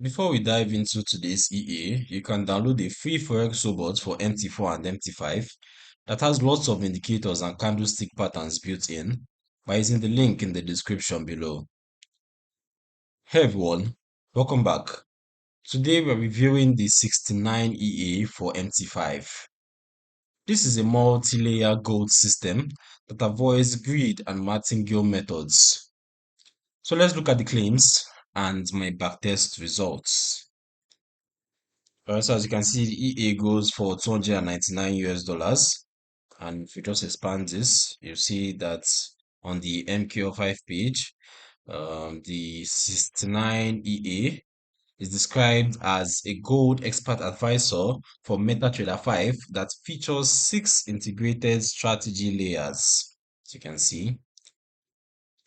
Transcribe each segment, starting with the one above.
Before we dive into today's EA, you can download a free Forex robot for MT4 and MT5 that has lots of indicators and candlestick patterns built in by using the link in the description below. Hey everyone, welcome back. Today we're reviewing the 69 EA for MT5. This is a multi-layer gold system that avoids greed and martingale methods. So let's look at the claims and my backtest results. So as you can see, the EA goes for 299 US dollars. And if you just expand this, you see that on the MQ5 page, the 69 EA is described as a gold expert advisor for MetaTrader 5 that features 6 integrated strategy layers. As you can see,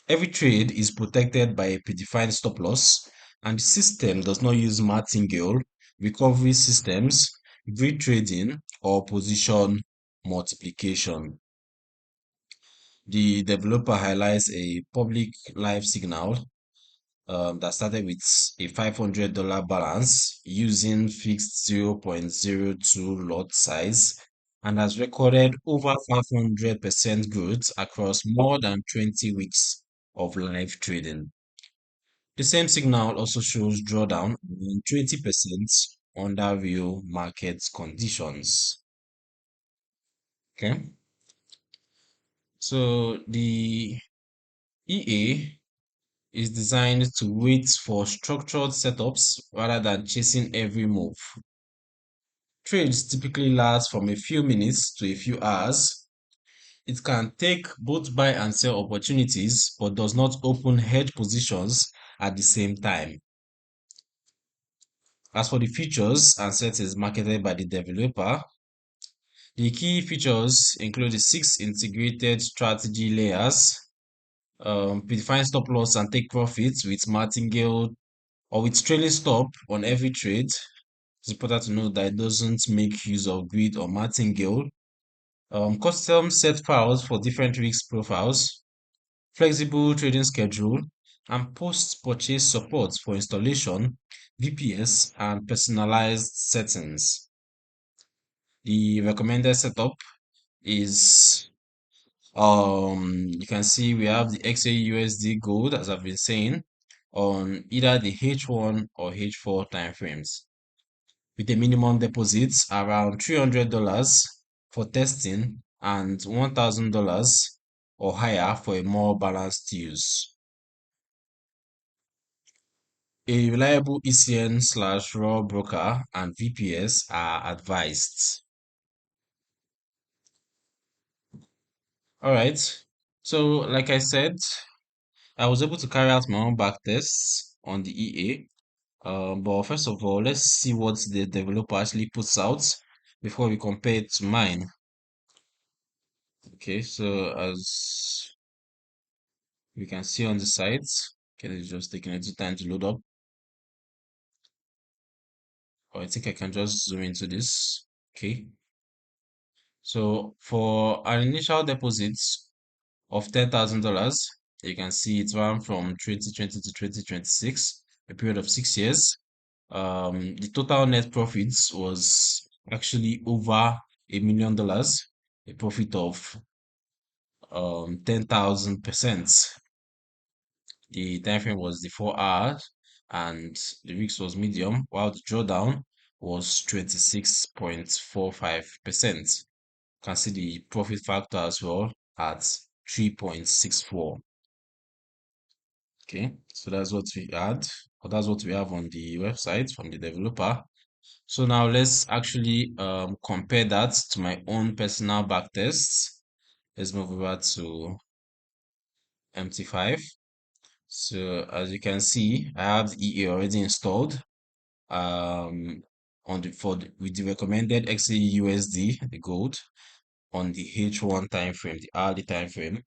every trade is protected by a predefined stop loss, and the system does not use martingale, recovery systems, grid trading, or position multiplication. The developer highlights a public live signal that started with a $500 balance using fixed 0.02 lot size and has recorded over 500% growth across more than 20 weeks of live trading. The same signal also shows drawdown on 20% under real market conditions. Okay, so the EA is designed to wait for structured setups rather than chasing every move. Trades typically last from a few minutes to a few hours. It can take both buy and sell opportunities, but does not open hedge positions at the same time. As for the features and settings marketed by the developer, the key features include the 6 integrated strategy layers, predefined stop loss and take profits with martingale or with trailing stop on every trade. It's important to note that it doesn't make use of grid or martingale. Custom set files for different risk profiles, flexible trading schedule, and post-purchase support for installation, VPS, and personalized settings. The recommended setup is you can see we have the XAUSD gold, as I've been saying, on either the H1 or H4 timeframes, with a minimum deposits around $300 for testing and $1,000 or higher for a more balanced use. A reliable ECN/raw broker and VPS are advised. All right. So, like I said, I was able to carry out my own back tests on the EA. But first of all, let's see what the developer actually puts out before we compare it to mine. Okay, so as we can see on the site, okay, it's just taking a little time to load up. Or I think I can just zoom into this. Okay, so for our initial deposits of $10,000, you can see it ran from 2020 to 2026, a period of 6 years. The total net profits was actually over $1 million, a profit of 10,000%. The time frame was the 4 hours and the risk was medium, while the drawdown was 26.45%. You can see the profit factor as well at 3.64. Okay, so that's what we had, or that's what we have on the website from the developer. So now let's actually compare that to my own personal back tests. Let's move over to MT5. So as you can see, I have the EA already installed on with the recommended XAUSD, the gold, on the H1 time frame, the hourly time frame,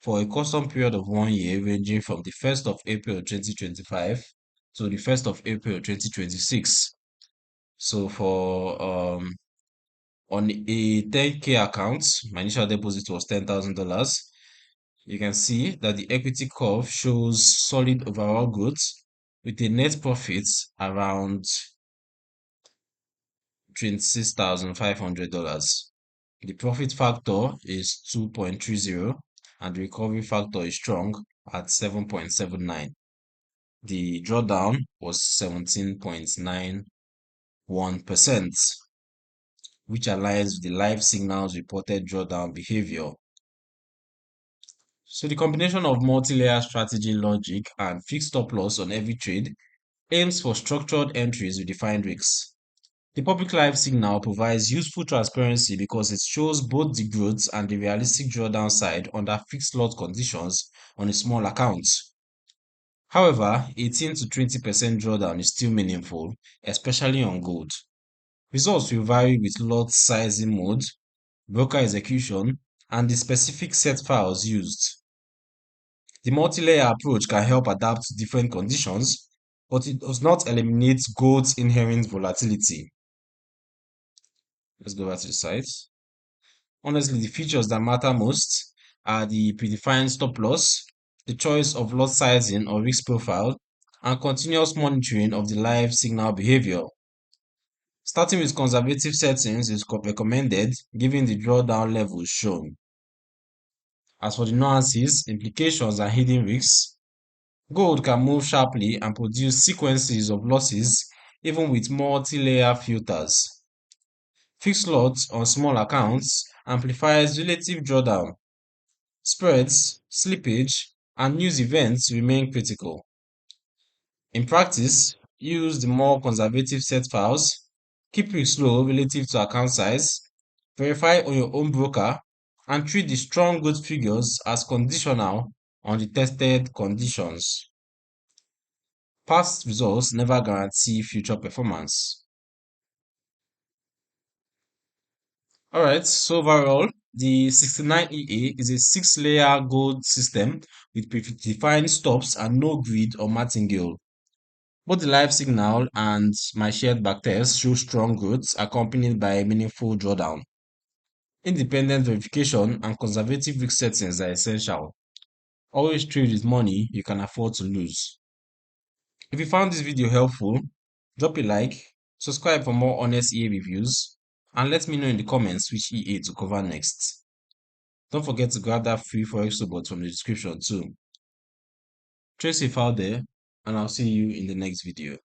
for a custom period of 1 year ranging from the 1st of April 2025 to the 1st of April 2026. So for on a 10K account, my initial deposit was $10,000. You can see that the equity curve shows solid overall growth with a net profit around $26,500. The profit factor is 2.30 and the recovery factor is strong at 7.79. The drawdown was 17.91%, which aligns with the live signals reported drawdown behavior. So the combination of multi-layer strategy logic and fixed stop loss on every trade aims for structured entries with defined risks. The public live signal provides useful transparency because it shows both the growth and the realistic drawdown side under fixed lot conditions on a small account. However, 18 to 20% drawdown is still meaningful, especially on gold. Results will vary with lot sizing mode, broker execution, and the specific set files used. The multi-layer approach can help adapt to different conditions, but it does not eliminate gold's inherent volatility. Let's go back to the site. Honestly, the features that matter most are the predefined stop loss, the choice of lot sizing or risk profile, and continuous monitoring of the live signal behavior. Starting with conservative settings is recommended given the drawdown levels shown. As for the nuances, implications, and hidden risks, gold can move sharply and produce sequences of losses even with multi-layer filters. Fixed lots on small accounts amplifies relative drawdown. Spreads, slippage, and news events remain critical. In practice, use the more conservative set files, keep risk low relative to account size, verify on your own broker, and treat the strong growth figures as conditional on the tested conditions. Past results never guarantee future performance. Alright, so overall, the 69 EA is a 6-layer gold system with predefined stops and no grid or martingale. Both the live signal and my shared backtest show strong growth accompanied by a meaningful drawdown. Independent verification and conservative risk settings are essential. Always trade with money you can afford to lose. If you found this video helpful, drop a like, subscribe for more honest EA reviews, and let me know in the comments which EA to cover next. Don't forget to grab that free Forex robot from the description too. Trade safe out there, and I'll see you in the next video.